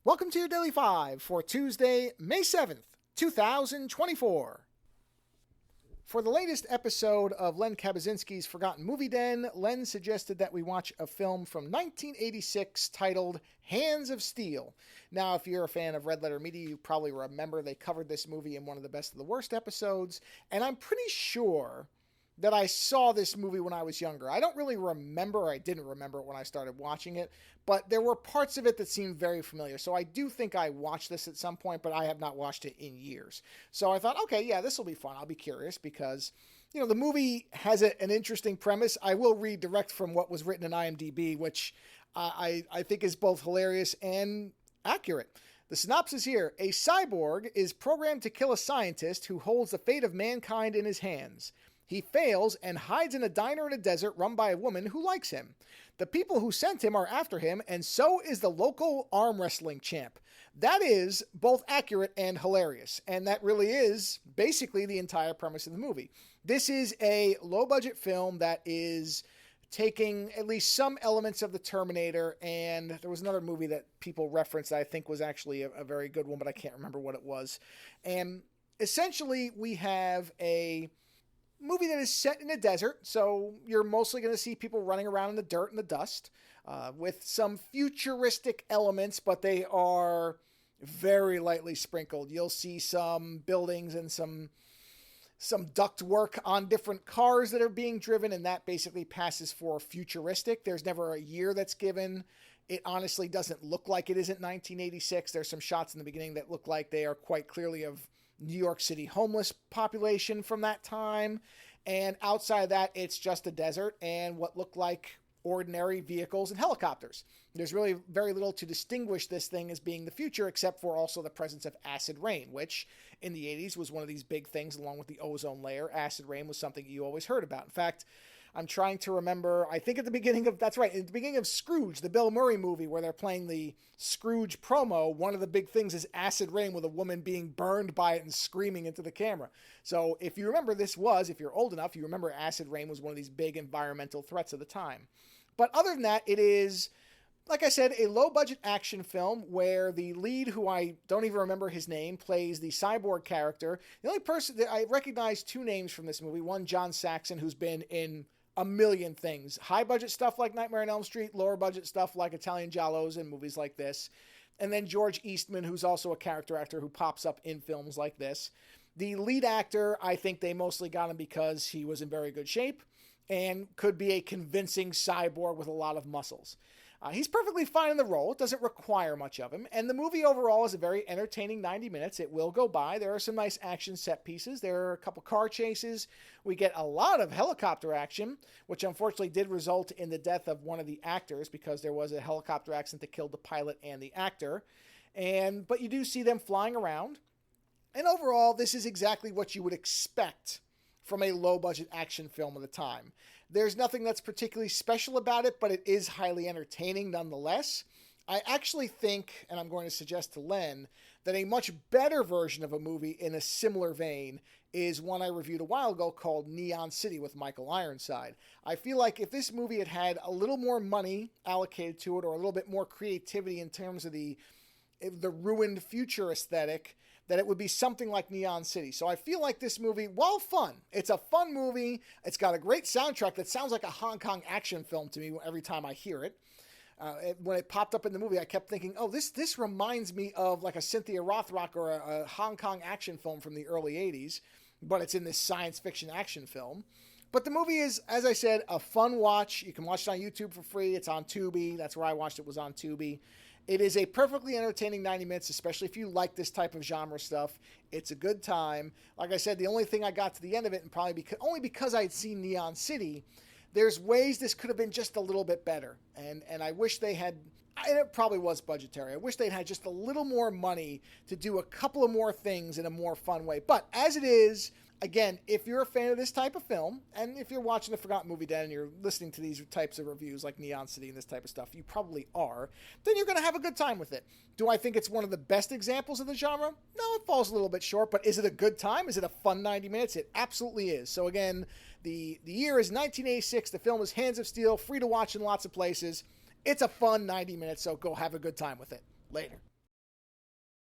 Welcome to your Daily 5 for Tuesday, May 7th, 2024. For the latest episode of Len Kabasinskis' Forgotten Movie Den, Len suggested that we watch a film from 1986 titled Hands of Steel. Now, if you're a fan of Red Letter Media, you probably remember they covered this movie in one of the Best of the Worst episodes, and I'm pretty sure that I saw this movie when I was younger. I don't really remember, or I didn't remember it when I started watching it, but there were parts of it that seemed very familiar. So I do think I watched this at some point, but I have not watched it in years. So I thought, okay, yeah, this will be fun. I'll be curious because, the movie has an interesting premise. I will read direct from what was written in IMDb, which I think is both hilarious and accurate. The synopsis here: a cyborg is programmed to kill a scientist who holds the fate of mankind in his hands. He fails and hides in a diner in a desert run by a woman who likes him. The people who sent him are after him, and so is the local arm wrestling champ. That is both accurate and hilarious, and that really is basically the entire premise of the movie. This is a low-budget film that is taking at least some elements of the Terminator, and there was another movie that people referenced that I think was actually a very good one, but I can't remember what it was. And essentially, we have a movie that is set in a desert, so you're mostly going to see people running around in the dirt and the dust, with some futuristic elements, but they are very lightly sprinkled. You'll see some buildings and some duct work on different cars that are being driven, and that basically passes for futuristic. There's never a year that's given. It honestly doesn't look like it isn't 1986. There's some shots in the beginning that look like they are quite clearly of New York City homeless population from that time. And outside of that, it's just a desert and what look like ordinary vehicles and helicopters. There's really very little to distinguish this thing as being the future, except for also the presence of acid rain, which in the 80s was one of these big things along with the ozone layer. Acid rain was something you always heard about. In fact, I'm trying to remember, I think at the beginning of Scrooge, the Bill Murray movie where they're playing the Scrooge promo, one of the big things is acid rain with a woman being burned by it and screaming into the camera. So if you remember if you're old enough, you remember acid rain was one of these big environmental threats of the time. But other than that, it is, like I said, a low-budget action film where the lead, who I don't even remember his name, plays the cyborg character. The only person that I recognize two names from this movie. One, John Saxon, who's been in a million things. High-budget stuff like Nightmare on Elm Street, lower-budget stuff like Italian Giallos and movies like this. And then George Eastman, who's also a character actor who pops up in films like this. The lead actor, I think they mostly got him because he was in very good shape and could be a convincing cyborg with a lot of muscles. He's perfectly fine in the role. It doesn't require much of him. And the movie overall is a very entertaining 90 minutes. It will go by. There are some nice action set pieces. There are a couple car chases. We get a lot of helicopter action, which unfortunately did result in the death of one of the actors because there was a helicopter accident that killed the pilot and the actor. But you do see them flying around. And overall, this is exactly what you would expect from a low-budget action film of the time. There's nothing that's particularly special about it, but it is highly entertaining nonetheless. I actually think, and I'm going to suggest to Len, that a much better version of a movie in a similar vein is one I reviewed a while ago called Neon City with Michael Ironside. I feel like if this movie had had a little more money allocated to it or a little bit more creativity in terms of the ruined future aesthetic, that it would be something like Neon City. So I feel like this movie, while fun, it's a fun movie. It's got a great soundtrack that sounds like a Hong Kong action film to me every time I hear it. When it popped up in the movie, I kept thinking, oh, this reminds me of like a Cynthia Rothrock or a Hong Kong action film from the early 80s, but it's in this science fiction action film. But the movie is, as I said, a fun watch. You can watch it on YouTube for free. It's on Tubi. That's where I watched it, was on Tubi. It is a perfectly entertaining 90 minutes, especially if you like this type of genre stuff. It's a good time. Like I said, the only thing I got to the end of it, and probably only because I had seen Neon City, there's ways this could have been just a little bit better. And I wish they had, and it probably was budgetary, I wish they'd had just a little more money to do a couple of more things in a more fun way. But as it is, again, if you're a fan of this type of film, and if you're watching the Forgotten Movie Den and you're listening to these types of reviews like Neon City and this type of stuff, you probably are, then you're going to have a good time with it. Do I think it's one of the best examples of the genre? No, it falls a little bit short, but is it a good time? Is it a fun 90 minutes? It absolutely is. So again, the year is 1986. The film is Hands of Steel, free to watch in lots of places. It's a fun 90 minutes, so go have a good time with it. Later.